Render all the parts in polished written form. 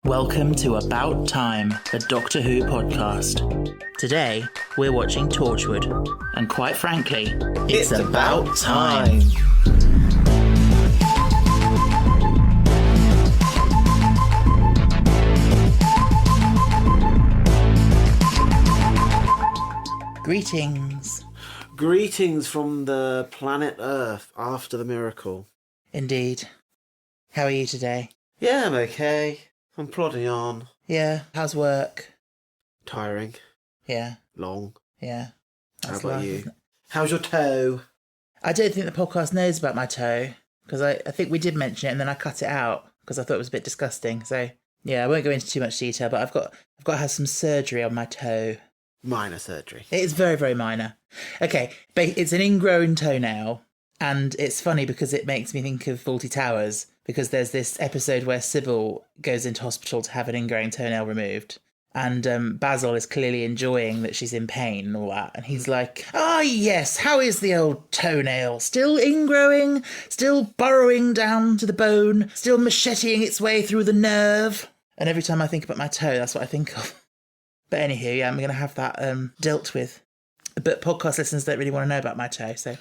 Welcome to About Time, a Doctor Who podcast. Today, we're watching Torchwood, and quite frankly, it's about time. Greetings. Greetings from the planet Earth after the miracle. Indeed. How are you today? Yeah, I'm okay. I'm plodding on. Yeah. How's work? Tiring. Yeah. Long. Yeah. How That's about life, you? isn't it? How's your toe? I don't think the podcast knows about my toe, because I think we did mention it and then I cut it out because I thought it was a bit disgusting. So, yeah, I won't go into too much detail, but I've got to have some surgery on my toe. Minor surgery. It is very, very minor. Okay, but it's an ingrown toenail, and it's funny because it makes me think of Fawlty Towers, because there's this episode where Sybil goes into hospital to have an ingrown toenail removed, and Basil is clearly enjoying that she's in pain and all that, and he's like, "Ah, yes, how is the old toenail? Still ingrowing? Still burrowing down to the bone? Still macheting its way through the nerve?" And every time I think about my toe, that's what I think of. But anywho, yeah, I'm going to have that dealt with. But podcast listeners don't really want to know about my toe, so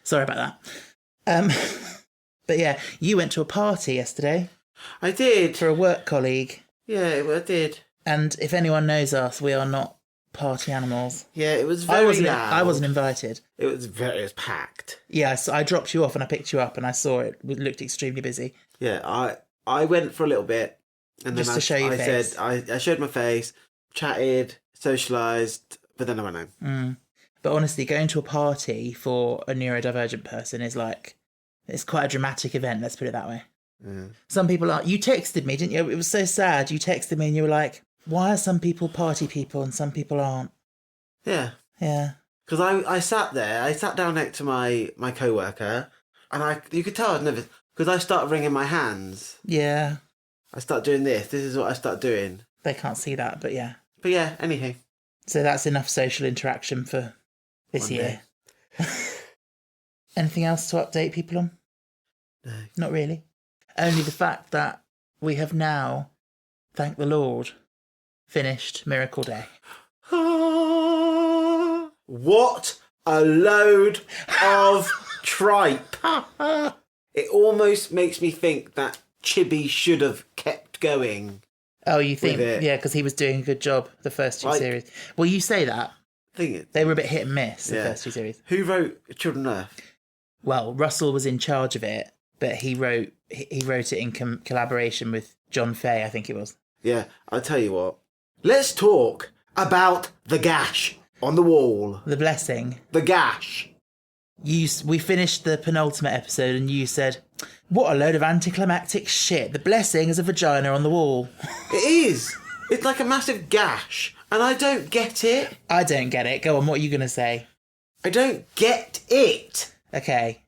sorry about that. But yeah, you went to a party yesterday. I did. For a work colleague. Yeah, I did. And if anyone knows us, we are not party animals. Yeah, it was very loud. I wasn't invited. It was packed. Yeah, so I dropped you off and I picked you up and I saw it. It looked extremely busy. Yeah, I went for a little bit. And Just then to show your face. said, I showed my face, chatted, socialised, but then I went home. But honestly, going to a party for a neurodivergent person is like, it's quite a dramatic event, let's put it that way. Yeah. Some people are. You texted me, didn't you? It was so sad. You texted me and you were like, why are some people party people and some people aren't? Yeah. Yeah. Because I sat there, I sat down next to my co-worker, and you could tell I'd never, because I started wringing my hands. Yeah. I start doing this. This is what I start doing. They can't see that, but yeah. But yeah, anything. So that's enough social interaction for this One year. Anything else to update people on? No. Not really. Only the fact that we have now, thank the Lord, finished Miracle Day. What a load of tripe. It almost makes me think that Chibi should have kept going. Oh, you think? With it. Yeah, because he was doing a good job the first two Like- series. Well, you say that. They were a bit hit and miss, the Yeah. first two series. Who wrote Children of Earth? Well, Russell was in charge of it, but he wrote it in collaboration with John Fay, I think it was. Yeah, I'll tell you what. Let's talk about the gash on the wall. The Blessing. The gash. We finished the penultimate episode and you said, what a load of anticlimactic shit. The Blessing is a vagina on the wall. It is. It's like a massive gash. And I don't get it. I don't get it. Go on, what are you going to say? I don't get it. Okay.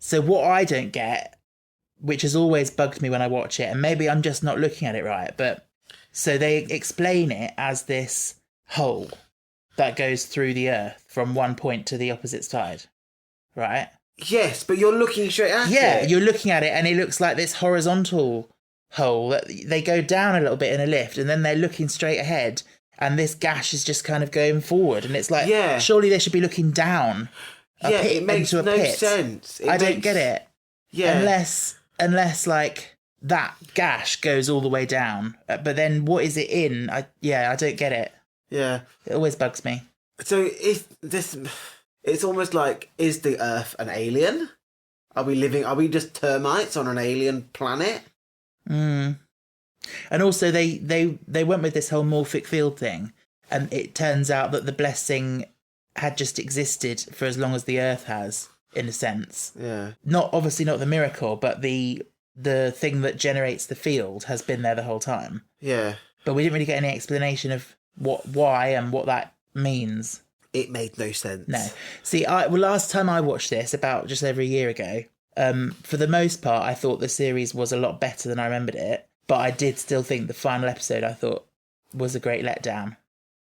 So what I don't get, which has always bugged me when I watch it, and maybe I'm just not looking at it right, but so they explain it as this hole that goes through the earth from one point to the opposite side, right? Yes, but you're looking straight at it. Yeah, you're looking at it and it looks like this horizontal hole that they go down a little bit in a lift and then they're looking straight ahead and this gash is just kind of going forward and it's like, Yeah. surely they should be looking down a Yeah, pit it makes into a no pit. sense. I don't get it. Yeah. Unless like that gash goes all the way down. But then what is it in? I don't get it. Yeah. It always bugs me. So it's almost like, is the Earth an alien? Are we just termites on an alien planet? And also they went with this whole morphic field thing, and it turns out that the Blessing had just existed for as long as the Earth has, in a sense. Yeah. Obviously not the miracle, but the thing that generates the field has been there the whole time. Yeah. But we didn't really get any explanation of why and what that means. It made no sense. No. See, last time I watched this, about just over a year ago, for the most part, I thought the series was a lot better than I remembered it. But I did still think the final episode, I thought, was a great letdown.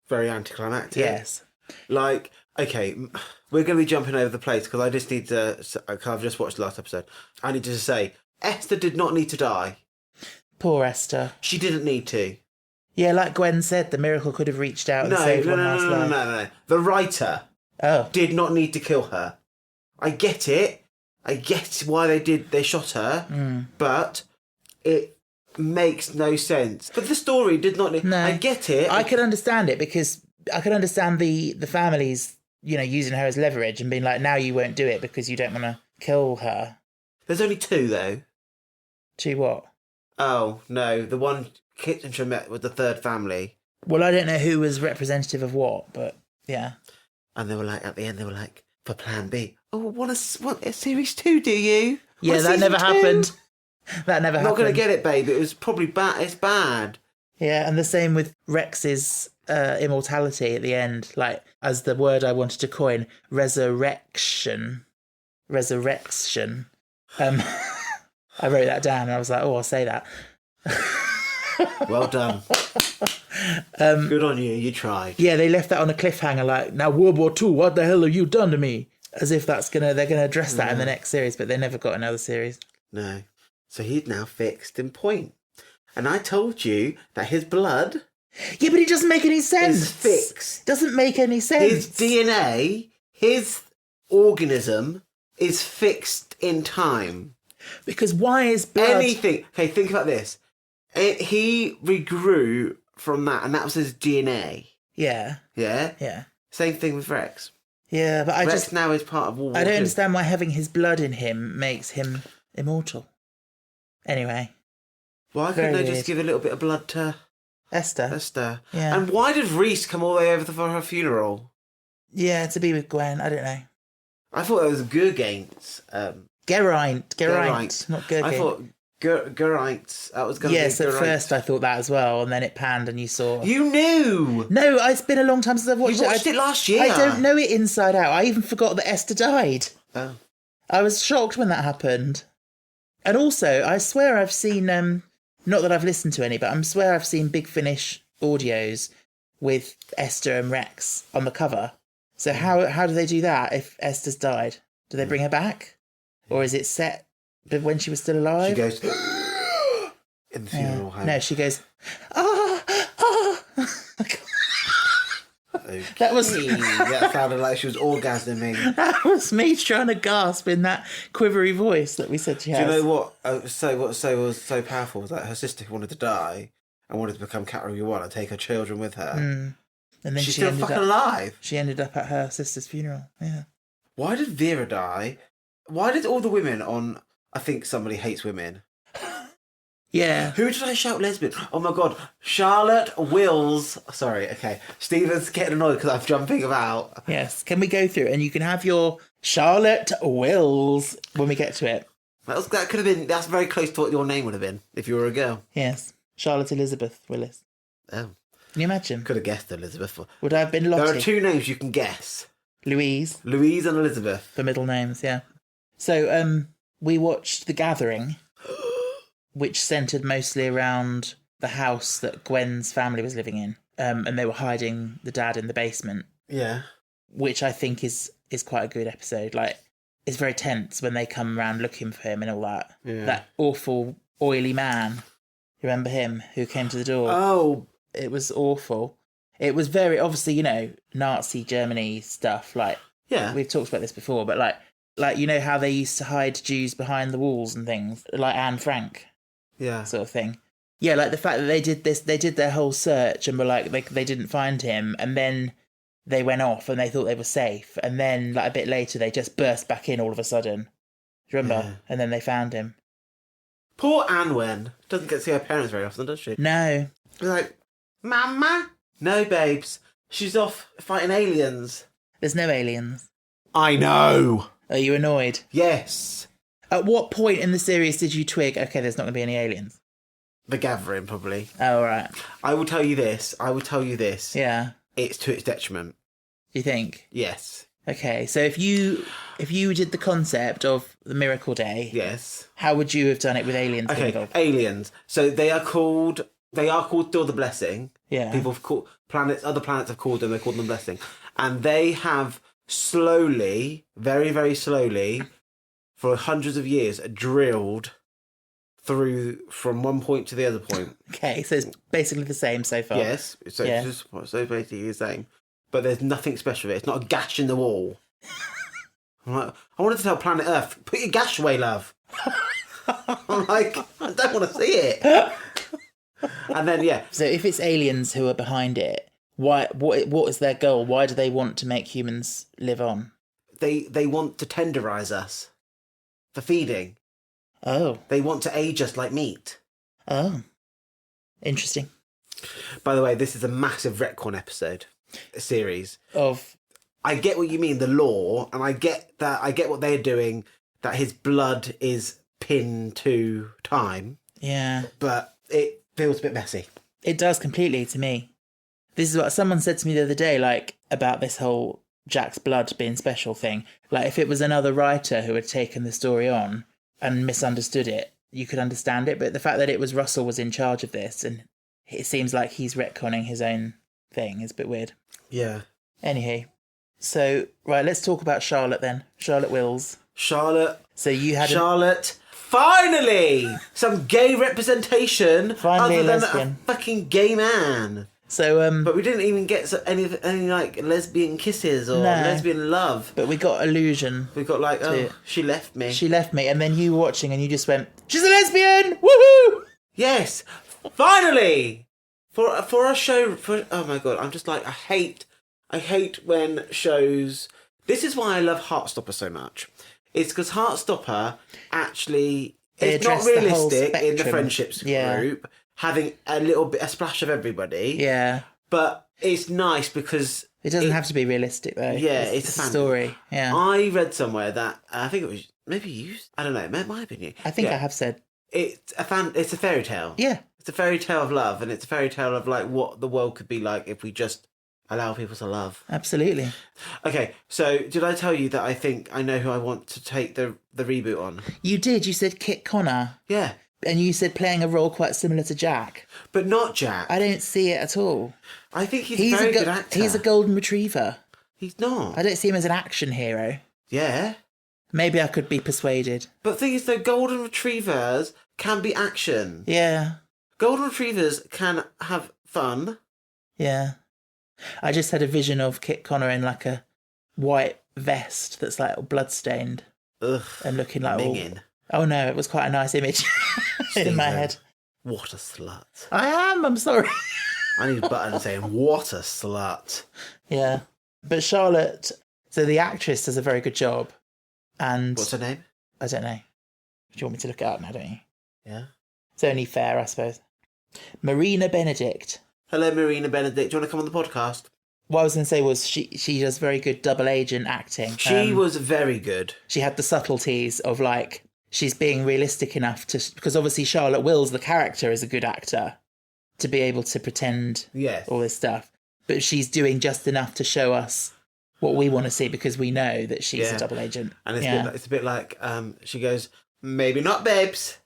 Very anticlimactic. Yes. Like, okay, we're going to be jumping over the place because I just need to, because I've just watched the last episode. I need to say, Esther did not need to die. Poor Esther. She didn't need to. Yeah, like Gwen said, the miracle could have reached out and saved one last life. No. The writer Oh. did not need to kill her. I get it. I get why they shot her, but it makes no sense. But the story did not need... No. I get it. I could understand it because I could understand the families, using her as leverage and being like, now you won't do it because you don't want to kill her. There's only 2, though. 2 what? Oh, no. The one Kitchener met with the third family. Well, I don't know who was representative of what, but yeah. And they were like, at the end, they were like, for Plan B. Oh, want a series 2, do you? Yeah, that never happened. That never happened. Not going to get it, babe. It was probably bad. It's bad. Yeah, and the same with Rex's immortality at the end, like as the word I wanted to coin, resurrection. Resurrection. I wrote that down and I was like, oh, I'll say that. Well done. Good on you. You tried. Yeah, they left that on a cliffhanger, like, now World War II, what the hell have you done to me? As if they're gonna address that in the next series, but they never got another series. No. So he's now fixed in point. And I told you that his blood... Yeah, but it doesn't make any sense. ...is fixed. Doesn't make any sense. His DNA, his organism, is fixed in time. Because why is blood... Anything... Okay, think about this. He regrew from that, and that was his DNA. Yeah. Yeah? Yeah. Same thing with Rex. Yeah, but Rex now is part of World War I don't II. understand why having his blood in him makes him immortal. Anyway. Why couldn't Very they just weird. give a little bit of blood to Esther. Yeah. And why did Reese come all the way over for her funeral? Yeah, to be with Gwen. I don't know. I thought that was Geraint. Geraint, Geraint. not Gurgate. I thought Geraint. That was going to be Yes, at Geraint. first I thought that as well, and then it panned and you saw... You knew! No, it's been a long time since I've watched You it. watched it last year. I don't know it inside out. I even forgot that Esther died. Oh. I was shocked when that happened. And also, I swear I've seen, not that I've listened to any, but I swear I've seen Big Finish audios with Esther and Rex on the cover. So how do they do that if Esther's died? Do they bring her back? Or is it set when she was still alive? She goes... in the funeral home. No, she goes, Okay. That was- That sounded like she was orgasming. That was me trying to gasp in that quivery voice that we said she has. Do you know what? What was so powerful was that her sister wanted to die and wanted to become Category 1 and take her children with her. And then She's still ended fucking up, alive. She ended up at her sister's funeral. Yeah. Why did Vera die? Why did all the women on I Think Somebody Hates Women? Yeah. Who did I shout lesbian? Oh my god, Charlotte Wills. Sorry, okay. Stephen's getting annoyed because I'm jumping about. Yes. Can we go through and you can have your Charlotte Wills when we get to it? That could have been. That's very close to what your name would have been if you were a girl. Yes. Charlotte Elizabeth Willis. Oh, Can you imagine? could have guessed Elizabeth. Would I have been Lottie? There are 2 names you can guess: Louise Louise and Elizabeth. for middle names, yeah. So we watched The Gathering, which centred mostly around the house that Gwen's family was living in. And they were hiding the dad in the basement, Yeah. which I think is quite a good episode. Like, it's very tense when they come around looking for him and all that. Yeah. That awful, oily man. You remember him who came to the door? Oh, It was awful. It was very, obviously, Nazi Germany stuff. Like, yeah. we've talked about this before, but like you know how they used to hide Jews behind the walls and things, like Anne Frank Yeah. sort of thing. Yeah, like the fact that they did their whole search and were like they didn't find him, and then they went off and they thought they were safe, and then like a bit later they just burst back in all of a sudden. Do you remember? Yeah. And then they found him. Poor Anwen doesn't get to see her parents very often, does she? No, She's like, Mama? No, babes. She's off fighting aliens. there's no aliens. I know. Are you annoyed? Yes. At what point in the series did you twig? Okay, there's not going to be any aliens. The Gathering, probably. Oh, all right. I will tell you this. Yeah. It's to its detriment. Do you think? Yes. Okay, so if you did the concept of the Miracle Day, Yes. how would you have done it with aliens being Okay. involved? Aliens. So they are called still the Blessing. Yeah. People have called other planets have called them. They called them Blessing, and they have slowly, very very slowly, for hundreds of years, drilled through from one point to the other point. Okay, so it's basically the same so far. Yes, so Yeah. it's so basically the same. But there's nothing special with it. It's not a gash in the wall. I'm like, I wanted to tell Planet Earth, put your gash away, love. I'm like, I don't want to see it. And then, yeah. So if it's aliens who are behind it, what is their goal? Why do they want to make humans live on? They want to tenderize us for feeding. Oh. They want to age us like meat. Oh. Interesting. By the way, this is a massive retcon episode, a series. Of I get what you mean, the law, and I get what they're doing, that his blood is pinned to time, yeah. but it feels a bit messy. It does completely to me. This is what someone said to me the other day, like, about this whole Jack's blood being special thing. Like, if it was another writer who had taken the story on and misunderstood it, you could understand it. But the fact that it was Russell was in charge of this, and it seems like he's retconning his own thing, is a bit weird. Yeah. Anywho, so, right, let's talk about Charlotte then. Charlotte Wills. Charlotte. So you had Charlotte. Finally! Some gay representation Finally other a than lesbian. a fucking gay man. So, But we didn't even get any like lesbian kisses or No. lesbian love. but we got illusion. We got like, oh, it. she left me. She left me, and then you were watching, and you just went, "She's a lesbian! Woohoo!" Yes, finally for a show. Oh my god, I'm just like, I hate when shows. This is why I love Heartstopper so much. It's because Heartstopper actually They it's not address the whole realistic in the spectrum. friendships Yeah. group having a splash of everybody. Yeah. But it's nice because It doesn't have to be realistic, though. Yeah, it's a a fan- story. Yeah. I read somewhere that I think it was maybe you. I don't know. It might have been you. I think Yeah. I have said. It's a fairy tale. Yeah. It's a fairy tale of love, and it's a fairy tale of like what the world could be like if we just allow people to love. Absolutely. Okay, so did I tell you that I think I know who I want to take the reboot on? You did. You said Kit Connor, Yeah, and you said playing a role quite similar to Jack. but not Jack. I don't see it at all. I think he's a very good actor. He's a golden retriever. He's not. I don't see him as an action hero. Yeah, Maybe I could be persuaded. but the thing is, though, golden retrievers can be action. Yeah. Golden retrievers can have fun. Yeah. I just had a vision of Kit Connor in like a white vest that's like bloodstained Ugh, and looking like all... minging. Oh no, it was quite a nice image in my Stephen. head. What a slut. I'm sorry. I need a button saying, what a slut. Yeah. But Charlotte, so the actress does a very good job. And What's her name? I don't know. Do you want me to look it up now, don't you? Yeah. It's only fair, I suppose. Marina Benedict. Hello, Marina Benedict. Do you want to come on the podcast? What I was going to say was she does very good double agent acting. She was very good. She had the subtleties of like, she's being realistic enough to, because obviously Charlotte Wills, the character, is a good actor to be able to pretend Yes. all this stuff. But she's doing just enough to show us what we want to see because we know that she's Yeah. a double agent. And it's, Yeah. it's a bit like, she goes, maybe not, babes.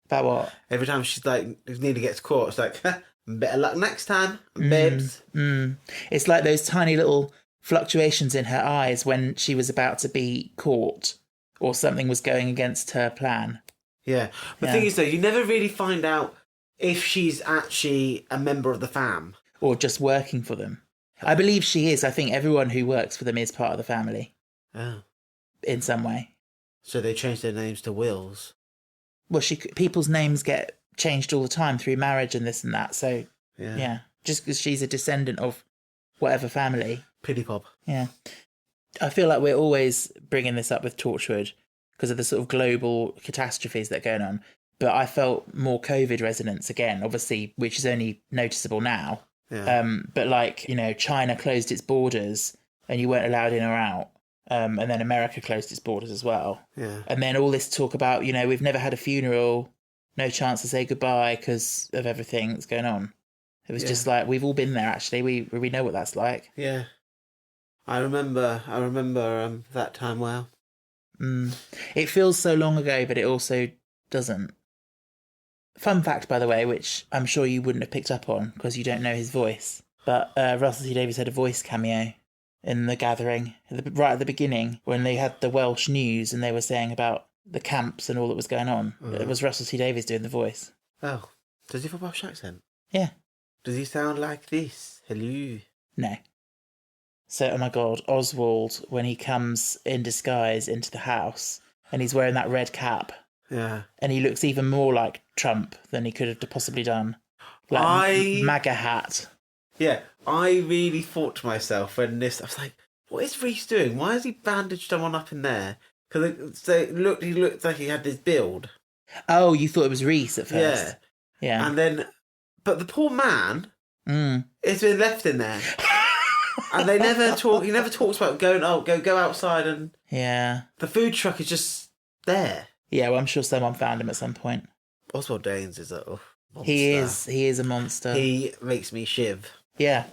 About what? Every time she's like, nearly gets caught, it's like, better luck next time, babes. It's like those tiny little fluctuations in her eyes when she was about to be caught or something was going against her plan. Yeah. But the thing is, though, you never really find out if she's actually a member of the fam. Or just working for them. I believe she is. I think everyone who works for them is part of the family Oh. in some way. So they changed their names to Wills. Well, people's names get changed all the time through marriage and this and that. So, yeah. Just because she's a descendant of whatever family. Pity pop. Yeah. I feel like we're always bringing this up with Torchwood because of the sort of global catastrophes that are going on. But I felt more COVID resonance again, obviously, which is only noticeable now. Yeah. But like, China closed its borders and you weren't allowed in or out. And then America closed its borders as well. Yeah. And then all this talk about, we've never had a funeral, no chance to say goodbye because of everything that's going on. It was just like, we've all been there, actually. We know what that's like. Yeah. I remember that time well. It feels so long ago, but it also doesn't. Fun fact, by the way, which I'm sure you wouldn't have picked up on because you don't know his voice, but Russell T Davies had a voice cameo in The Gathering right at the beginning when they had the Welsh news and they were saying about the camps and all that was going on. It was Russell T Davies doing the voice. Oh, does he have a Welsh accent? Yeah. Does he sound like this? Hello. No. So, oh my God, Oswald, when he comes in disguise into the house and he's wearing that red cap Yeah. and he looks even more like Trump than he could have possibly done. Like MAGA hat. Yeah, I really thought to myself when I was like, what is Reese doing? Why has he bandaged someone up in there? Because he looked like he had this build. Oh, you thought it was Reese at first. Yeah. Yeah. And then, but the poor man has been left in there. And they never talk, he never talks about go outside, and Yeah. the food truck is just there. Yeah, well, I'm sure someone found him at some point. Oswald Daines is a monster. He is a monster. He makes me shiv. Yeah.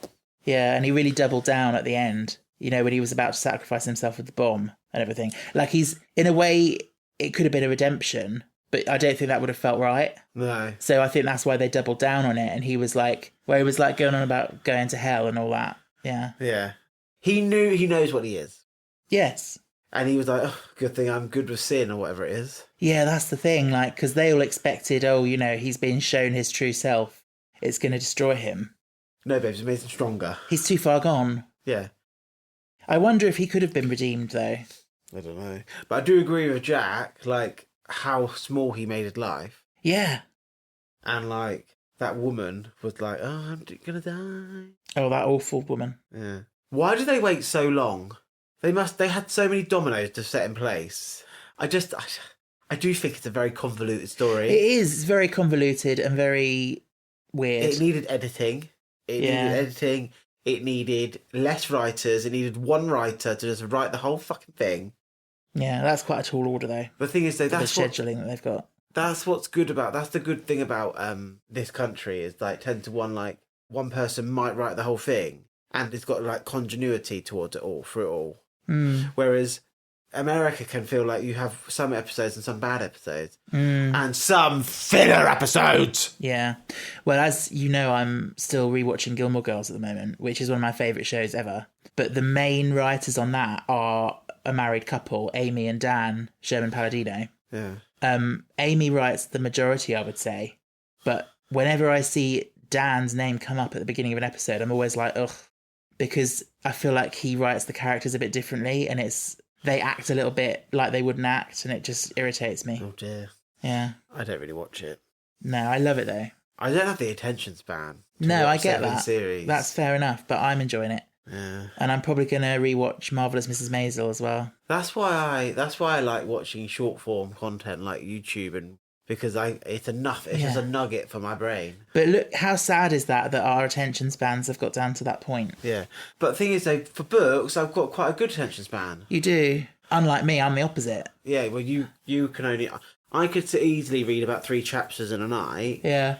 Yeah, and he really doubled down at the end, you know, when he was about to sacrifice himself with the bomb and everything. Like, he's, in a way, it could have been a redemption, but I don't think that would have felt right. No. So I think that's why they doubled down on it, and he was like, going on about going to hell and all that. Yeah. Yeah. He knows what he is. Yes. And he was like, oh, good thing I'm good with sin, or whatever it is. Yeah, that's the thing, like, because they all expected, oh, you know, he's been shown his true self. It's going to destroy him. No, babes, it makes him stronger. He's too far gone. Yeah. I wonder if he could have been redeemed, though. I don't know. But I do agree with Jack, like, how small he made his life. Yeah. And, like, that woman was like, oh, I'm gonna die. Oh, that awful woman. Yeah. Why did they wait so long? They had so many dominoes to set in place. I do think it's a very convoluted story. It is. It's very convoluted and very weird. It needed editing. It needed less writers. It needed one writer to just write the whole fucking thing. Yeah, that's quite a tall order, though. The thing is, though, that's the scheduling that they've got. That's what's good about. That's the good thing about this country is like 10-1. Like one person might write the whole thing, and it's got like continuity towards it all, through it all. Whereas America can feel like you have some episodes and some bad episodes, and some filler episodes. Yeah. Well, as you know, I'm still rewatching Gilmore Girls at the moment, which is one of my favourite shows ever. But the main writers on that are a married couple, Amy and Dan Sherman Palladino. Yeah. Amy writes the majority, I would say. But whenever I see Dan's name come up at the beginning of an episode, I'm always like, ugh. Because I feel like he writes the characters a bit differently, and they act a little bit like they wouldn't act, and it just irritates me. Oh dear. Yeah. I don't really watch it. No, I love it though. I don't have the attention span. No, I get that. Series. That's fair enough, but I'm enjoying it. Yeah. And I'm probably going to rewatch Marvelous Mrs. Maisel as well. That's why I like watching short form content like YouTube, and because it's enough. It's just a nugget for my brain. But look, how sad is that our attention spans have got down to that point? Yeah. But the thing is, though, for books, I've got quite a good attention span. You do. Unlike me, I'm the opposite. Yeah. Well, you can only. I could easily read about 3 chapters in a night. Yeah.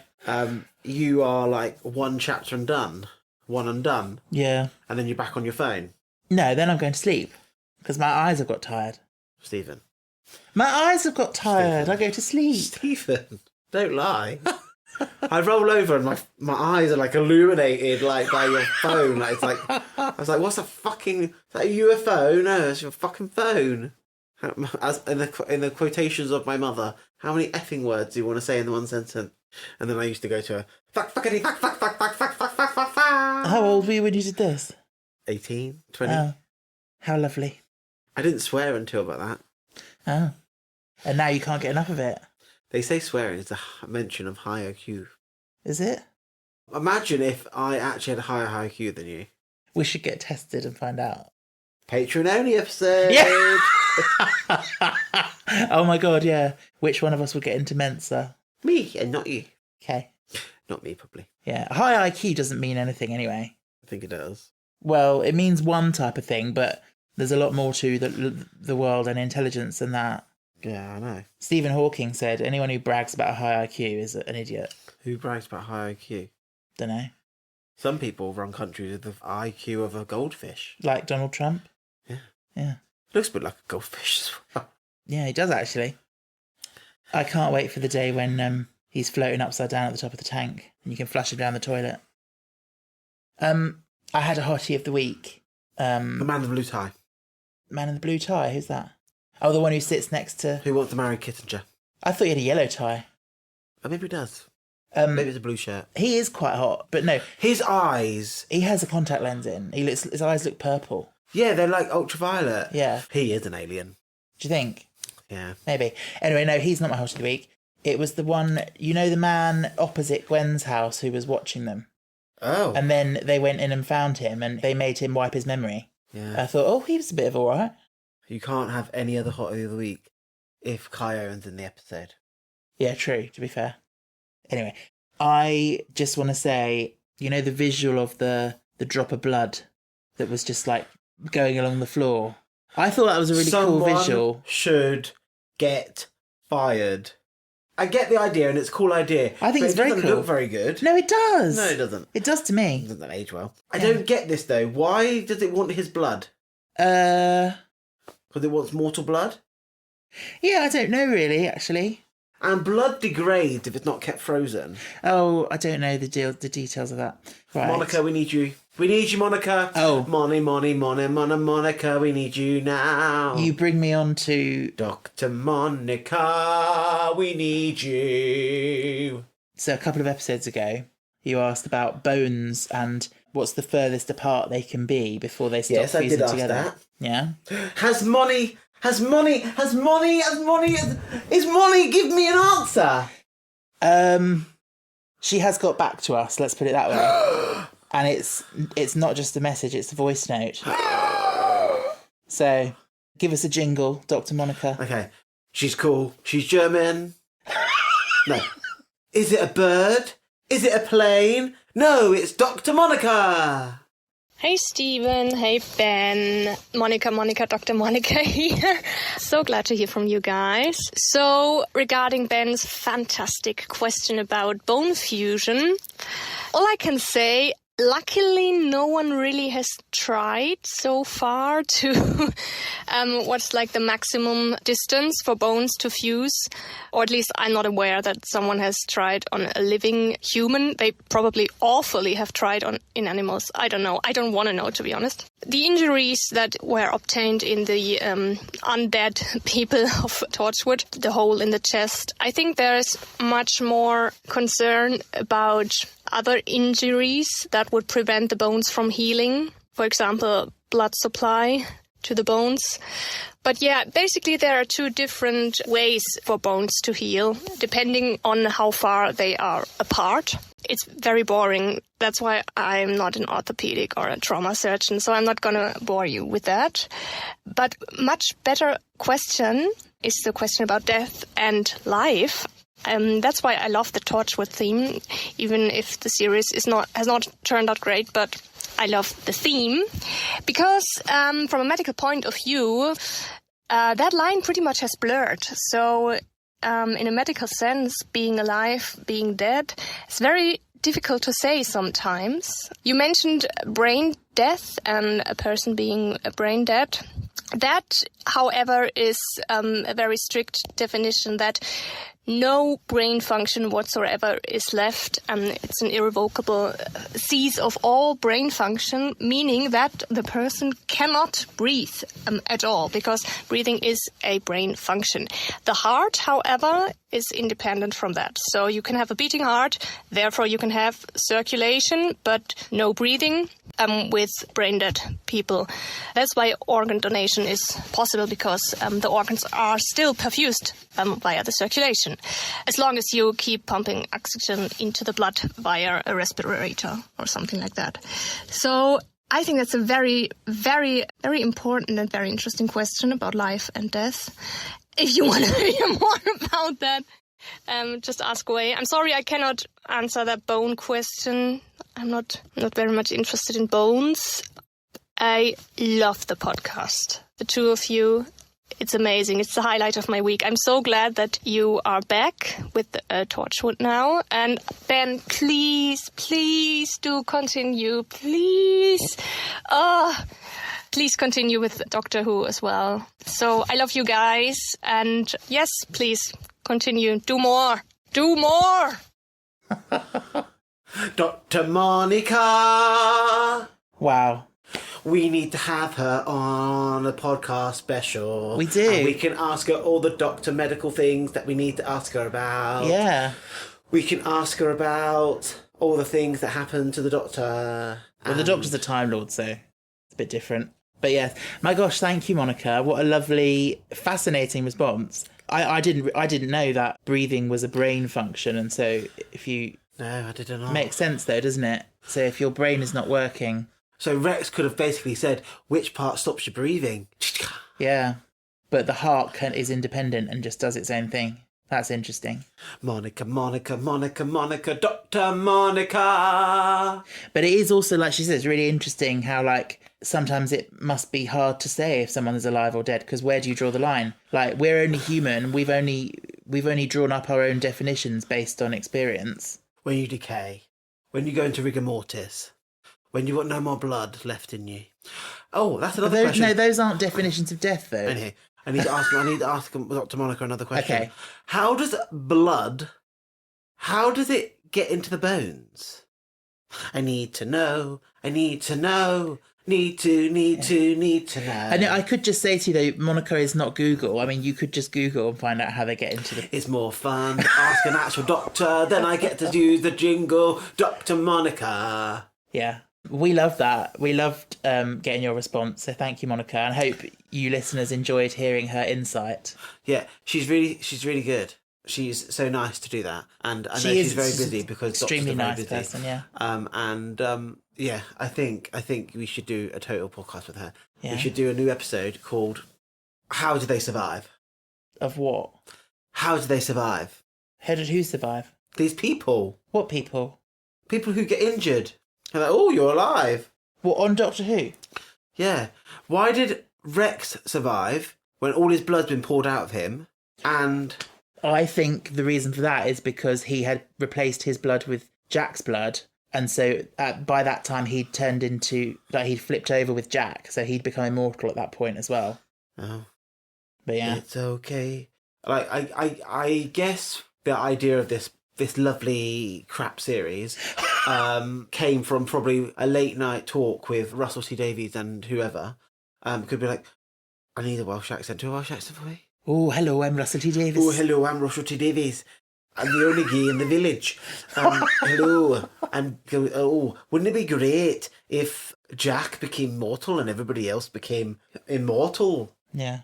You are like 1 chapter and done. 1 and done. Yeah. And then you're back on your phone. No, then I'm going to sleep because my eyes have got tired. Stephen. My eyes have got tired. I go to sleep. Stephen, don't lie. I roll over and my eyes are like illuminated like by your phone. Like, it's like I was like, what's a fucking? Is that a UFO? No, it's your fucking phone. As in the quotations of my mother, how many effing words do you want to say in the one sentence? And then I used to go to her, fuck, fuckity, fuck, fuck, fuck, fuck, fuck, fuck, fuck, fuck, fuck. How old were you when you did this? 18, 20. Oh, how lovely. I didn't swear until about that. Oh. And now you can't get enough of it. They say swearing is a mention of high IQ. Is it? Imagine if I actually had a higher IQ than you. We should get tested and find out. Patreon only episode. Yeah. Oh my God, yeah. Which one of us would get into Mensa? Me, and not you. Okay. Not me, probably. Yeah. High IQ doesn't mean anything anyway. I think it does. Well, it means one type of thing, but there's a lot more to the world and intelligence than that. Yeah, I know. Stephen Hawking said anyone who brags about a high IQ is an idiot. Who brags about high IQ? Don't know. Some people run countries with the IQ of a goldfish. Like Donald Trump? Yeah. Yeah. Looks a bit like a goldfish as well. Yeah, he does actually. I can't wait for the day when he's floating upside down at the top of the tank and you can flush him down the toilet. I had a hottie of the week. The man in the blue tie. Man in the blue tie, who's that? Oh, the one who sits next to... Who Wants to Marry Kissinger? I thought he had a yellow tie. Oh, maybe he does. Maybe it's a blue shirt. He is quite hot, but no. His eyes... He has a contact lens in. His eyes look purple. Yeah, they're like ultraviolet. Yeah. He is an alien. Do you think? Yeah. Maybe. Anyway, no, he's not my hot of the week. It was the one, you know, the man opposite Gwen's house who was watching them. Oh. And then they went in and found him and they made him wipe his memory. Yeah. I thought, oh, he was a bit of all right. You can't have any other hot of the week if Kai Owen's in the episode. Yeah, true, to be fair. Anyway, I just want to say, you know, the visual of the drop of blood that was just like going along the floor. I thought that was a really cool visual. Someone should get fired. I get the idea, and it's a cool idea. I think it's very cool. It doesn't look very good. No, it does. No, it doesn't. It does to me. It doesn't age well. I don't get this, though. Why does it want his blood? Because it wants mortal blood? Yeah, I don't know really, actually. And blood degrades if it's not kept frozen. Oh, I don't know the details of that. Right. Monica, we need you. We need you, Monica. Oh. Monica, we need you now. You bring me on to... Dr. Monica, we need you. So a couple of episodes ago, you asked about bones and what's the furthest apart they can be before they stop fusing together. Ask that. Yeah? Is Molly, give me an answer. She has got back to us, let's put it that way. And it's not just a message, it's a voice note. So, give us a jingle, Dr. Monica. Okay. She's cool. She's German. No. Is it a bird? Is it a plane? No, it's Dr. Monica. Hey Stephen, hey Ben, Monica, Dr. Monica here. So glad to hear from you guys. So, regarding Ben's fantastic question about bone fusion, all I can say, luckily no one really has tried so far to what's like the maximum distance for bones to fuse, or at least I'm not aware that someone has tried on a living human. They probably awfully have tried in animals. I don't know. I don't want to know, to be honest. The injuries that were obtained in the undead people of Torchwood, the hole in the chest, I think there's much more concern about other injuries that would prevent the bones from healing. For example, blood supply to the bones. But yeah, basically there are two different ways for bones to heal, depending on how far they are apart. It's very boring. That's why I'm not an orthopedic or a trauma surgeon, so I'm not going to bore you with that. But much better question is the question about death and life. That's why I love the Torchwood theme, even if the series has not turned out great, but I love the theme. Because from a medical point of view, that line pretty much has blurred. So in a medical sense, being alive, being dead, it's very difficult to say sometimes. You mentioned brain death and a person being brain dead. That, however, is a very strict definition that no brain function whatsoever is left. It's an irrevocable cease of all brain function, meaning that the person cannot breathe at all, because breathing is a brain function. The heart, however, is independent from that. So you can have a beating heart, therefore you can have circulation, but no breathing. With brain-dead people. That's why organ donation is possible, because the organs are still perfused via the circulation, as long as you keep pumping oxygen into the blood via a respirator or something like that. So I think that's a very, very, very important and very interesting question about life and death. If you want to hear more about that, just ask away. I'm sorry I cannot answer that bone question. I'm not very much interested in bones. I love the podcast. The two of you, it's amazing. It's the highlight of my week. I'm so glad that you are back with Torchwood now. And Ben, please do continue. Please. Please continue with Doctor Who as well. So I love you guys. And yes, please continue. Do more. Do more. Dr. Monica. Wow. we need to have her on a podcast special. We do. And we can ask her all the doctor medical things that we need to ask her about. Yeah. We can ask her about all the things that happen to the doctor. Well, the Doctor's a Time Lord, so it's a bit different. But yes, my gosh, thank you, Monica. What a lovely, fascinating response. I didn't know that breathing was a brain function, and so if you... No, I didn't know. Makes sense though, doesn't it? So if your brain is not working... So Rex could have basically said, which part stops your breathing? Yeah, but the heart is independent and just does its own thing. That's interesting. Monica, Monica, Monica, Monica, Dr. Monica. But it is also, like she says, it's really interesting how, like, sometimes it must be hard to say if someone is alive or dead, because where do you draw the line? Like, we're only human. We've only drawn up our own definitions based on experience. When you decay, when you go into rigor mortis, when you've got no more blood left in you. Oh, that's another question. No, those aren't definitions of death, though. Anyway, I need to ask Dr. Monica another question. Okay. How does blood, how does it get into the bones? I need to know, need to know. I know. I could just say to you, though, Monica is not Google. I mean, you could just Google and find out how they get into the... It's more fun to ask an actual doctor, then I get to use the jingle, Dr. Monica. Yeah. We loved that. We loved getting your response. So thank you, Monica. And I hope you listeners enjoyed hearing her insight. Yeah, she's really good. She's so nice to do that. And I know she's very busy because extremely doctors are nice very busy. person, yeah. Yeah, I think we should do a total podcast with her. Yeah. We should do a new episode called How Do They Survive? Of what? How do they survive? How did who survive? These people. What people? People who get injured. They're like, oh, you're alive. What, on Doctor Who? Yeah. Why did Rex survive when all his blood's been poured out of him? And I think the reason for that is because he had replaced his blood with Jack's blood. And so by that time he'd turned into, like, he'd flipped over with Jack. So he'd become immortal at that point as well. Oh. But yeah. It's okay. Like, I guess the idea of this lovely crap series came from probably a late night talk with Russell T Davies and whoever. Could be like, I need a Welsh accent. Do a Welsh accent for me? Oh, hello, I'm Russell T Davies. Oh, hello, I'm Russell T Davies. I'm the only gay in the village. Hello. And wouldn't it be great if Jack became mortal and everybody else became immortal? Yeah.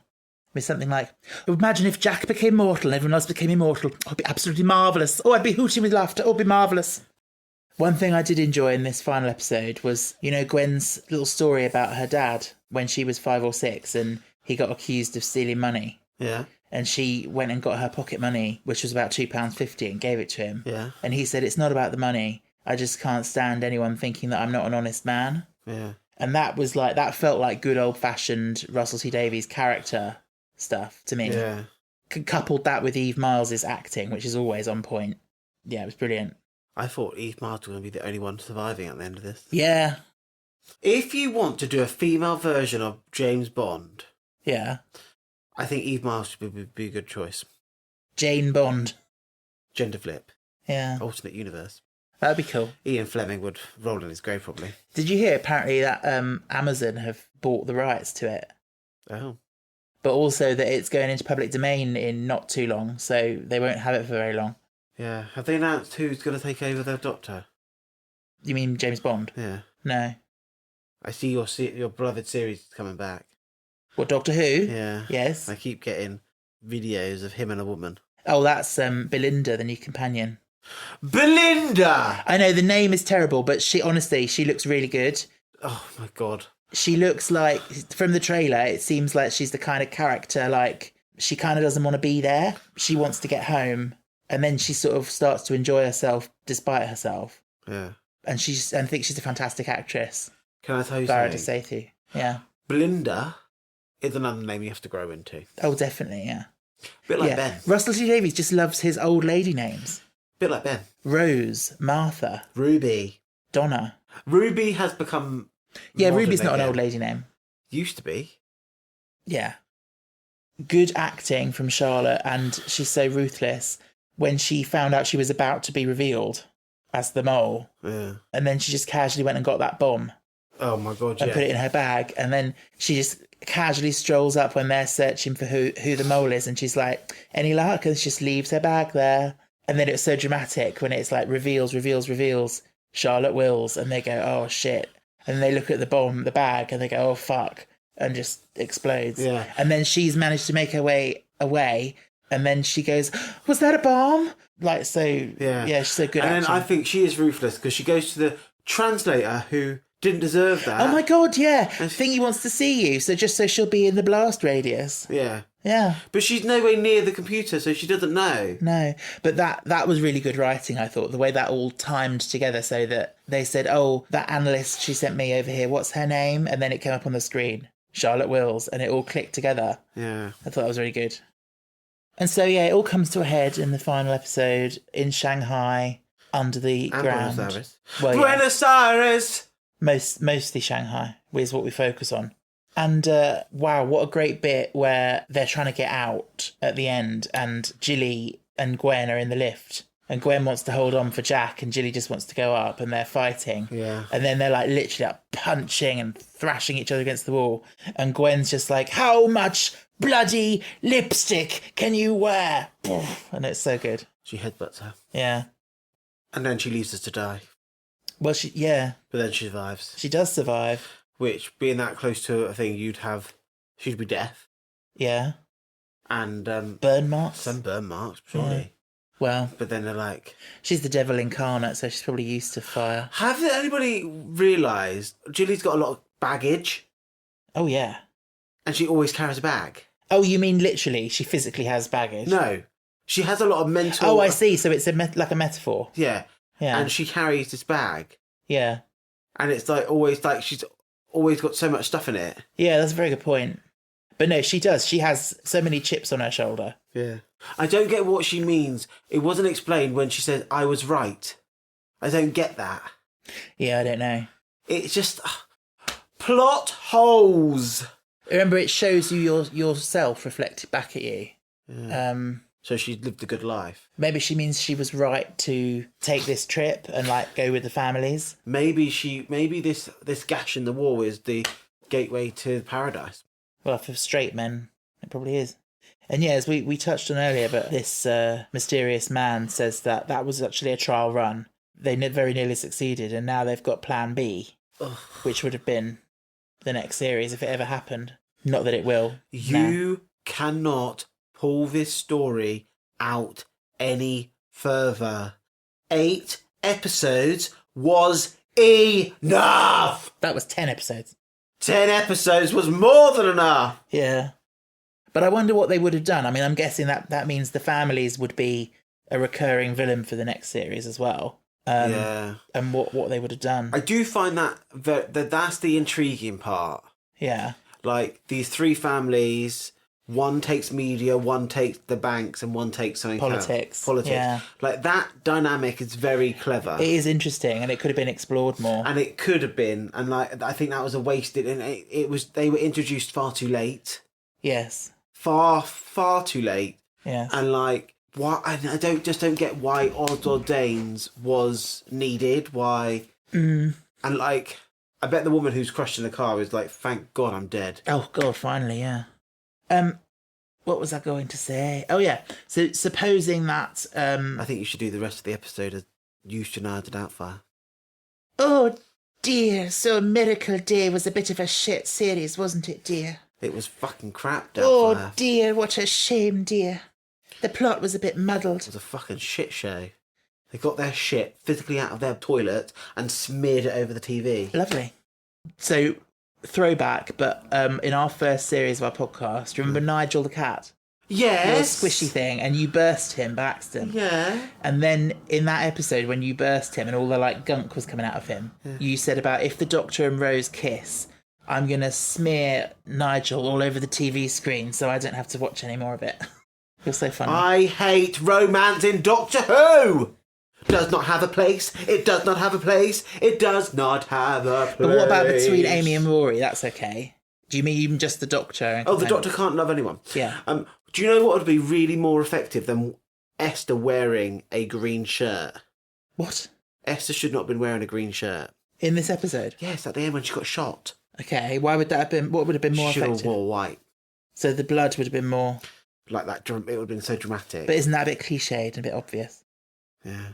With something like, imagine if Jack became mortal and everyone else became immortal. Oh, it'd be absolutely marvellous. Oh, I'd be hooting with laughter. Oh, it'd be marvellous. One thing I did enjoy in this final episode was, you know, Gwen's little story about her dad when she was 5 or 6 and he got accused of stealing money. Yeah. And she went and got her pocket money, which was about £2.50, and gave it to him. Yeah. And he said, it's not about the money. I just can't stand anyone thinking that I'm not an honest man. Yeah. And that was like, that felt like good old-fashioned Russell T Davies character stuff to me. Yeah. Coupled that with Eve Miles' acting, which is always on point. Yeah, it was brilliant. I thought Eve Miles was going to be the only one surviving at the end of this. Yeah. If you want to do a female version of James Bond, Yeah. I think Eve Miles would be a good choice. Jane Bond. Gender flip. Yeah. Alternate universe. That'd be cool. Ian Fleming would roll in his grave probably. Did you hear apparently that Amazon have bought the rights to it? Oh. But also that it's going into public domain in not too long, so they won't have it for very long. Yeah. Have they announced who's going to take over their Doctor? You mean James Bond? Yeah. No. I see your beloved series coming back. What, Doctor Who? Yeah. Yes. I keep getting videos of him and a woman. Oh, that's Belinda, the new companion. Belinda! I know, the name is terrible, but she looks really good. Oh, my God. She looks like, from the trailer, it seems like she's the kind of character, like, she kind of doesn't want to be there. She wants to get home. And then she sort of starts to enjoy herself despite herself. Yeah. And I think she's a fantastic actress. Can I tell you Farah something? Sethi. Yeah. Belinda is another name you have to grow into. Oh, definitely, yeah. Bit like Ben. Russell T Davies just loves his old lady names. Bit like Ben. Rose, Martha, Ruby. Donna. Ruby has become... Yeah, modern Ruby's not an again. old lady name. Used to be. Yeah. Good acting from Charlotte, and she's so ruthless. When she found out she was about to be revealed as the mole, Yeah. and then she just casually went and got that bomb. Oh my god, and yeah. put it in her bag. And then she just casually strolls up when they're searching for who the mole is. And she's like, any luck? And she just leaves her bag there. And then it's so dramatic when it's like reveals Charlotte Wills. And they go, oh shit. And they look at the bag, and they go, oh fuck. And just explodes. Yeah. And then she's managed to make her way away. And then she goes, was that a bomb? Like, so, yeah, she's so good at And then I think she is ruthless because she goes to the translator who didn't deserve that. Oh my god, yeah. Thingy wants to see you, so she'll be in the blast radius. Yeah. Yeah. But she's nowhere near the computer, so she doesn't know. No. But that was really good writing, I thought. The way that all timed together so that they said, oh, that analyst she sent me over here, what's her name? And then it came up on the screen, Charlotte Wills, and it all clicked together. Yeah. I thought that was really good. And so, yeah, it all comes to a head in the final episode in Shanghai, under the And ground. Buenos Aires. Well, yeah. Buenos Aires! Mostly Shanghai is what we focus on. And wow, what a great bit where they're trying to get out at the end, and Jilly and Gwen are in the lift, and Gwen wants to hold on for Jack, and Jilly just wants to go up, and they're fighting. Yeah. And then they're like literally like punching and thrashing each other against the wall, and Gwen's just like, how much bloody lipstick can you wear? And it's so good. She headbutts her. Yeah. And then she leaves us to die. Well, she But then she survives. does survive. Which, being that close to a thing, she'd be deaf. Yeah. And Burn marks. some burn marks, surely. Well, But then they're like... she's the devil incarnate, so she's probably used to fire. Have anybody realised Jilly's got a lot of baggage, Oh, yeah. and she always carries a bag? Oh, you mean literally she physically has baggage? No. She has a lot of mental... Oh, I see. So it's like a metaphor. Yeah. Yeah. And she carries this bag. Yeah. And it's like always like she's always got so much stuff in it. Yeah, that's a very good point. But no, she does. She has so many chips on her shoulder. Yeah. I don't get what she means. It wasn't explained when she said, I was right. I don't get that. Yeah, I don't know. It's just... plot holes! Remember, it shows you yourself reflected back at you. Yeah. So she lived a good life. Maybe she means she was right to take this trip and like go with the families. Maybe this gash in the wall is the gateway to paradise. Well, for straight men, it probably is. And yeah, as we touched on earlier, but this mysterious man says that was actually a trial run. They very nearly succeeded, and now they've got Plan B, Ugh. which would have been the next series if it ever happened. Not that it will. You cannot pull this story out any further. 8 episodes was enough! That was 10 episodes. 10 episodes was more than enough! Yeah. But I wonder what they would have done. I mean, I'm guessing that means the families would be a recurring villain for the next series as well. Yeah. And what they would have done. I do find that's the intriguing part. Yeah. Like, these 3 families... One takes media, one takes the banks, and one takes something Politics. else. Politics. Yeah. Like, that dynamic is very clever. It is interesting, and it could have been explored more. And it could have been, and like I think that was a wasted, and they were introduced far too late. Yes. Far too late. Yes. And like, why? I don't get why Odds or Danes was needed. Why? Mm. And like, I bet the woman who's crushed in the car is like, thank God I'm dead. Oh God! Finally, yeah. What was I going to say? Oh yeah. So supposing that I think you should do the rest of the episode as Eusternard Doubtfire. Oh dear, so Miracle Day was a bit of a shit series, wasn't it, dear? It was fucking crap, Doubtfire. Oh dear, what a shame, dear. The plot was a bit muddled. It was a fucking shit show. They got their shit physically out of their toilet and smeared it over the TV. Lovely. So, throwback, but in our first series of our podcast, remember Nigel the cat? Yes. Little squishy thing, and you burst him by accident. Yeah. And then in that episode, when you burst him and all the like gunk was coming out of him, you said about if the Doctor and Rose kiss, I'm going to smear Nigel all over the TV screen so I don't have to watch any more of it. You're so funny. I hate romance in Doctor Who! Does not have a place. It does not have a place. It does not have a place. But what about between Amy and Rory? That's okay. Do you mean even just the Doctor? Oh, the Doctor can't love anyone. Yeah. Do you know what would be really more effective than Esther wearing a green shirt? What? Esther should not have been wearing a green shirt. In this episode? Yes, at the end when she got shot. Okay, why would that have been... What would have been more She should have effective? wore white. So the blood would have been more... Like that, it would have been so dramatic. But isn't that a bit cliched and a bit obvious? Yeah.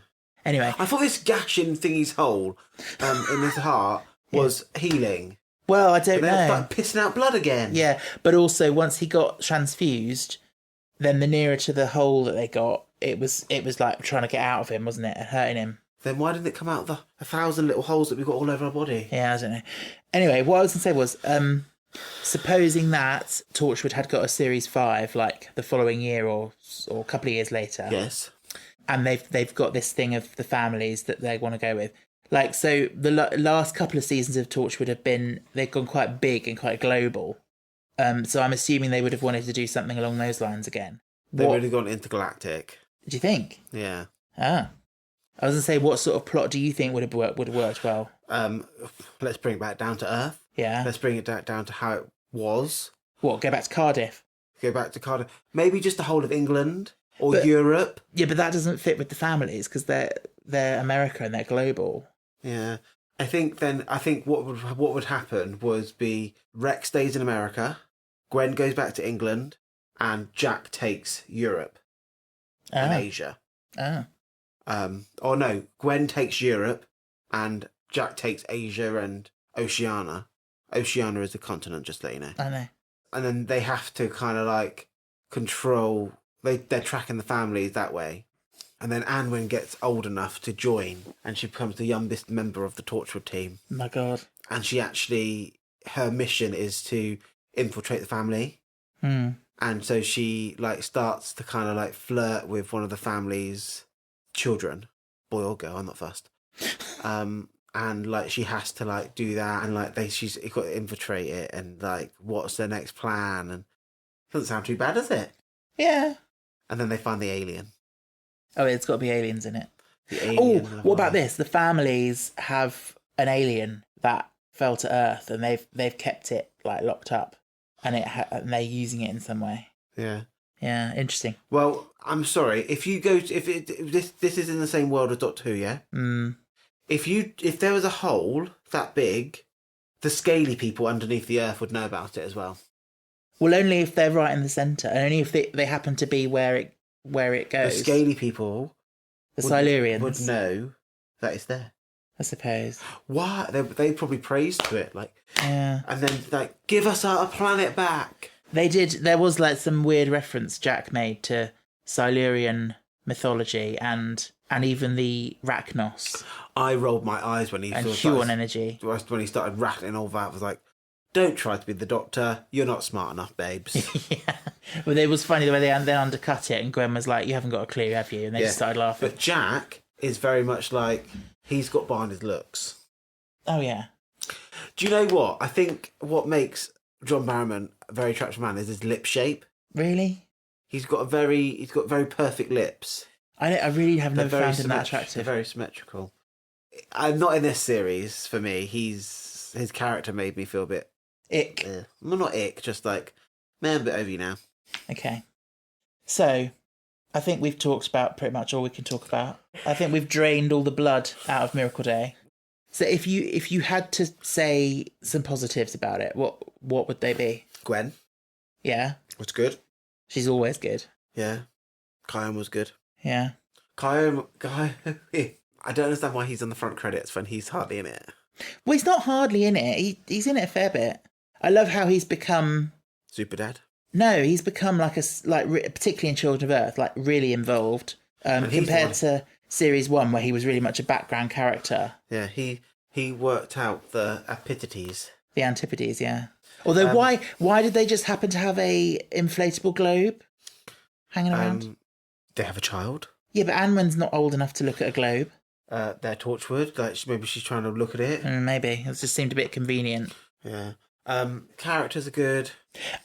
Anyway. I thought this gash in Thingy's hole in his heart was healing. Well, I don't But then it know. started pissing out blood again. Yeah, but also once he got transfused, then the nearer to the hole that they got, it was like trying to get out of him, wasn't it? And hurting him. Then why didn't it come out of the 1,000 little holes that we've got all over our body? Yeah, I don't know. Anyway, what I was going to say was, supposing that Torchwood had got a series 5, like the following year or a couple of years later, Yes. and they've got this thing of the families that they want to go with. Like, so the last couple of seasons of Torchwood they've gone quite big and quite global. So I'm assuming they would have wanted to do something along those lines again. They've What really gone intergalactic. do you think? Yeah. Ah, I was going to say, what sort of plot do you think would have worked well? Let's bring it back down to Earth. Yeah. Let's bring it down to how it was. What? Go back to Cardiff? Go back to Cardiff. Maybe just the whole of England or But- Europe. Yeah, but that doesn't fit with the families because they're America and they're global. Yeah. I think what would happen be Rex stays in America, Gwen goes back to England, and Jack takes Europe and Asia. Ah. Or no, Gwen takes Europe and Jack takes Asia and Oceania. Oceania is a continent, just to let you know. I know. And then they have to kind of like control. They're tracking the families that way. And then Anwen gets old enough to join, and she becomes the youngest member of the Torchwood team. My God. And her mission is to infiltrate the family. Hmm. And so she like starts to kind of like flirt with one of the family's children, boy or girl, I'm not fussed. And like she has to like do that, and like she's got to infiltrate it, and like what's their next plan? And doesn't sound too bad, does it? Yeah. And then they find the alien. Oh, it's got to be aliens in it. The Oh, alien. what about this? The families have an alien that fell to Earth, and they've kept it like locked up, and and they're using it in some way. Yeah. Yeah, interesting. Well, I'm sorry if you go if this is in the same world as Doctor Who, yeah. Mm. If there was a hole that big, the scaly people underneath the Earth would know about it as well. Well, only if they're right in the centre, and only if they happen to be where it The goes. scaly people The would Silurians know that it's there. I suppose. Why? They probably praised to it, like, Yeah. and then like, give us our planet back. They did. There was like some weird reference Jack made to Silurian mythology and even the Rachnos I rolled my eyes when he and sort of Huon energy. when he started rattling all that. I was like, don't try to be the Doctor. You're not smart enough, babes. Yeah. But it was funny the way they then undercut it, and Gwen was like, "You haven't got a clue, have you?" And they just started laughing. But Jack is very much like he's got behind his looks. Oh yeah. Do you know what? I think what makes John Barrowman a very attractive man is his lip shape. Really? He's got very perfect lips. I really have They're never found him that attractive. They're very symmetrical. Not in this series for me. His character made me feel a bit Ick. well, not ick, just like man, a bit over you now. Okay. So, I think we've talked about pretty much all we can talk about. I think we've drained all the blood out of Miracle Day. So if you had to say some positives about it, what would they be? Gwen Yeah, was good. she's always good. Yeah, Kyan was good. Yeah. Kyan, I don't understand why he's on the front credits when he's hardly in it. Well, he's not hardly in it. He's in it a fair bit. I love how he's become. Super Dad. No, he's become particularly in Children of Earth, like really involved. And he's Compared the to Series 1, where he was really much a background character. Yeah, he worked out the epitates. The Antipodes, yeah. Although, why did they just happen to have a inflatable globe hanging around? They have a child. Yeah, but Anwen's not old enough to look at a globe. They're Torchwood. Like maybe she's trying to look at it. Maybe. It just seemed a bit convenient. Yeah. Characters are good.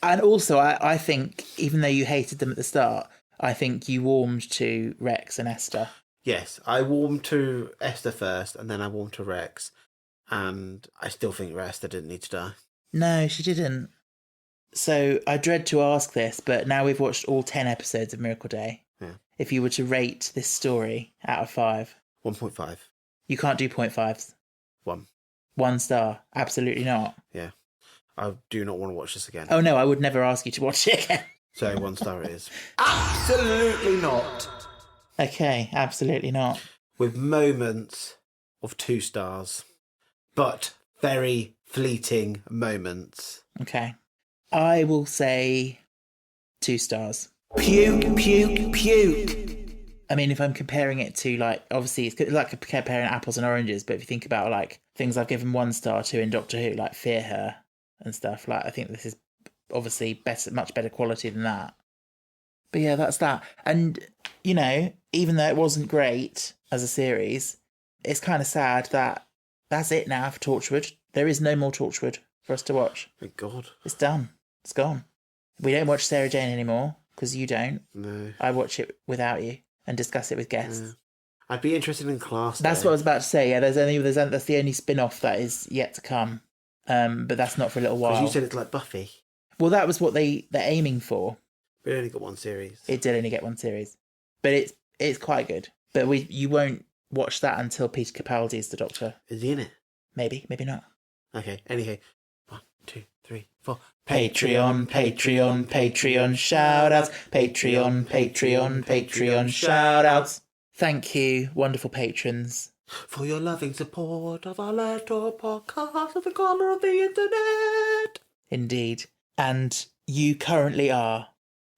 And also, I think, even though you hated them at the start, I think you warmed to Rex and Esther. Yes, I warmed to Esther first, and then I warmed to Rex. And I still think Esther didn't need to die. No, she didn't. So I dread to ask this, but now we've watched all 10 episodes of Miracle Day. Yeah. If you were to rate this story out of 5, 1.5. you can't do 0.5s. 1. 1 star. Absolutely not. Yeah. I do not want to watch this again. Oh no, I would never ask you to watch it again. So 1 star it is. Absolutely not. Okay, absolutely not. With moments of 2 stars, but very fleeting moments. Okay. I will say 2 stars. Puke, puke, puke. I mean, if I'm comparing it to, like, obviously it's like comparing apples and oranges, but if you think about, like, things I've given 1 star to in Doctor Who, like Fear Her and stuff, like, I think this is obviously better, much better quality than that. But yeah, that's that. And, you know, even though it wasn't great as a series, it's kind of sad that that's it now for Torchwood. There is no more Torchwood for us to watch. Thank God. It's done. It's gone. We don't watch Sarah Jane anymore, because you don't. No. I watch it without you and discuss it with guests. Yeah. I'd be interested in Class. That's what I was about to say. Yeah, that's the only spin-off that is yet to come. But that's not for a little Because while. you said it's like Buffy. Well, that was what they're aiming for. We only got 1 series. It did only get 1 series, but it's quite good. But you won't watch that until Peter Capaldi is the Doctor. Is he in it? Maybe not. Okay. Anyway, 1, 2, 3, 4. Patreon, Patreon, Patreon shoutouts. Patreon, Patreon, Patreon shoutouts. Thank you, wonderful patrons. For your loving support of our little podcast of the corner of the internet. Indeed. And you currently are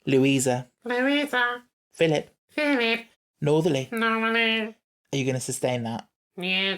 Louisa, Philip, Northerly. Normally, Are you going to sustain that? yeah,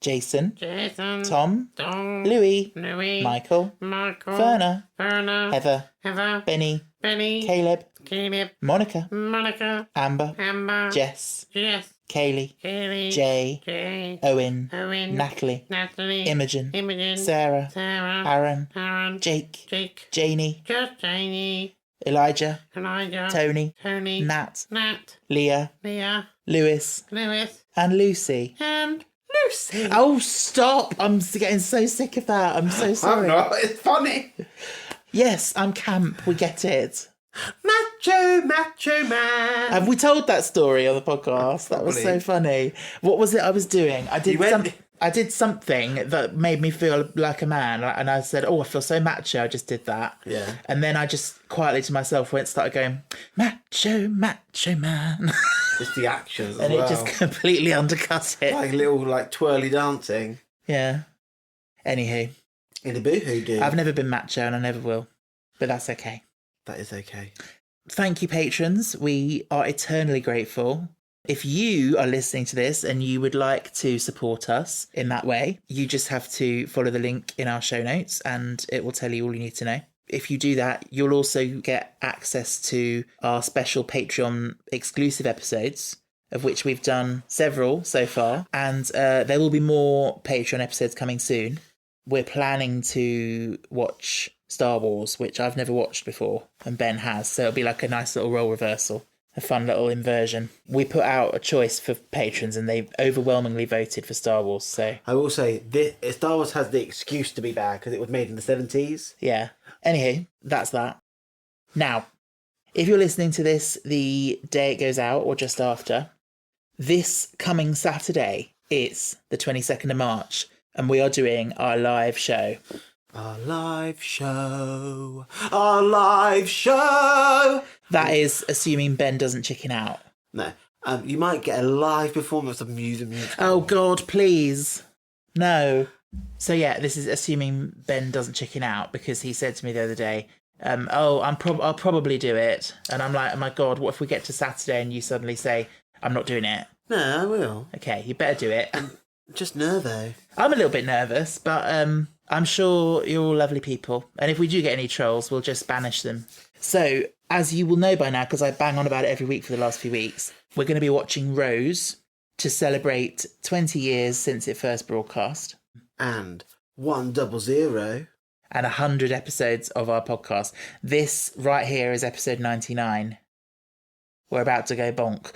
Jason, Jason, Tom, Tom, Louis, Louis, Michael, Michael, Verna, Verna, Heather, Heather, Benny, Benny, Caleb, Caleb, Monica, Monica, Amber, Amber, Jess, Jess, Kaylee, Kaylee, Jay, Jay, Owen, Owen, Natalie, Natalie, Imogen, Imogen, Sarah, Sarah, Aaron, Aaron, Jake, Jake, Janie, Just Janie, Elijah, Elijah, Tony, Tony, Nat, Nat, Leah, Leah, Lewis, Lewis, and Lucy. and Lucy. Oh, stop! I'm getting so sick of that. I'm so sorry. It's funny. Yes, I'm camp. We get it. Macho man. Have we told that story on the podcast? That was so Probably. funny. What was it I was doing? I You went- did something that made me feel like a man, and I said, "Oh, I feel so macho." I just did that. Yeah. And then I just quietly to myself started going, "Macho, macho man," It's the actions as and well. it just completely undercut it. like little twirly dancing Yeah. Anywho, in a boohoo do. I've never been macho, and I never will, but that's okay. That is okay. Thank you, patrons. We are eternally grateful. If you are listening to this and you would like to support us in that way, you just have to follow the link in our show notes and it will tell you all you need to know. If you do that, you'll also get access to our special Patreon exclusive episodes, of which we've done several so far. And there will be more Patreon episodes coming soon. We're planning to watch Star Wars, which I've never watched before, and Ben has. So it'll be like a nice little role reversal. A fun little inversion. We put out a choice for patrons and they overwhelmingly voted for Star Wars. So, I will say, Star Wars has the excuse to be bad because it was made in the 70s. yeah. Anywho, that's that. Now, if you're listening to this the day it goes out or just after, this coming Saturday, it's the 22nd of March, and we are doing our live show. Our live show. Our live show. That is assuming Ben doesn't chicken out. No. You might get a live performance of music. Oh, God, please. No. So, yeah, this is assuming Ben doesn't chicken out because he said to me the other day, I'll probably do it. And I'm like, oh, my God, what if we get to Saturday and you suddenly say, I'm not doing it? No, I will. Okay, you better do it. Just nervo. I'm a little bit nervous, but I'm sure you're all lovely people. And if we do get any trolls, we'll just banish them. So, as you will know by now, because I bang on about it every week for the last few weeks, we're going to be watching Rose to celebrate 20 years since it first broadcast. And 100. And 100 episodes of our podcast. This right here is episode 99. We're about to go bonk.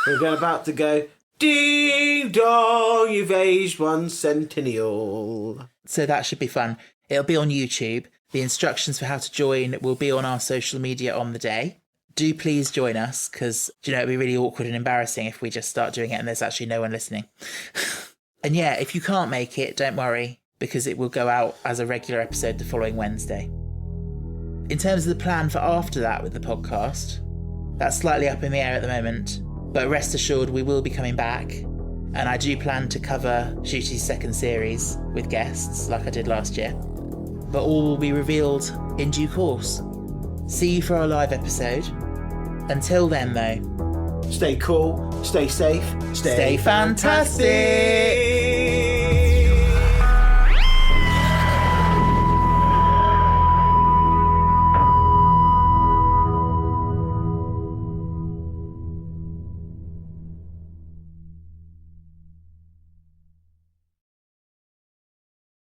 We're about to go, ding dong, you've aged 1 centennial. So that should be fun. It'll be on YouTube. The instructions for how to join will be on our social media on the day. Do please join us, because, it'd be really awkward and embarrassing if we just start doing it and there's actually no one listening. And yeah, if you can't make it, don't worry, because it will go out as a regular episode the following Wednesday. In terms of the plan for after that with the podcast, that's slightly up in the air at the moment, but rest assured we will be coming back, and I do plan to cover Ncuti's second series with guests like I did last year. But all will be revealed in due course. See you for our live episode. Until then though, Stay cool, stay safe, stay fantastic!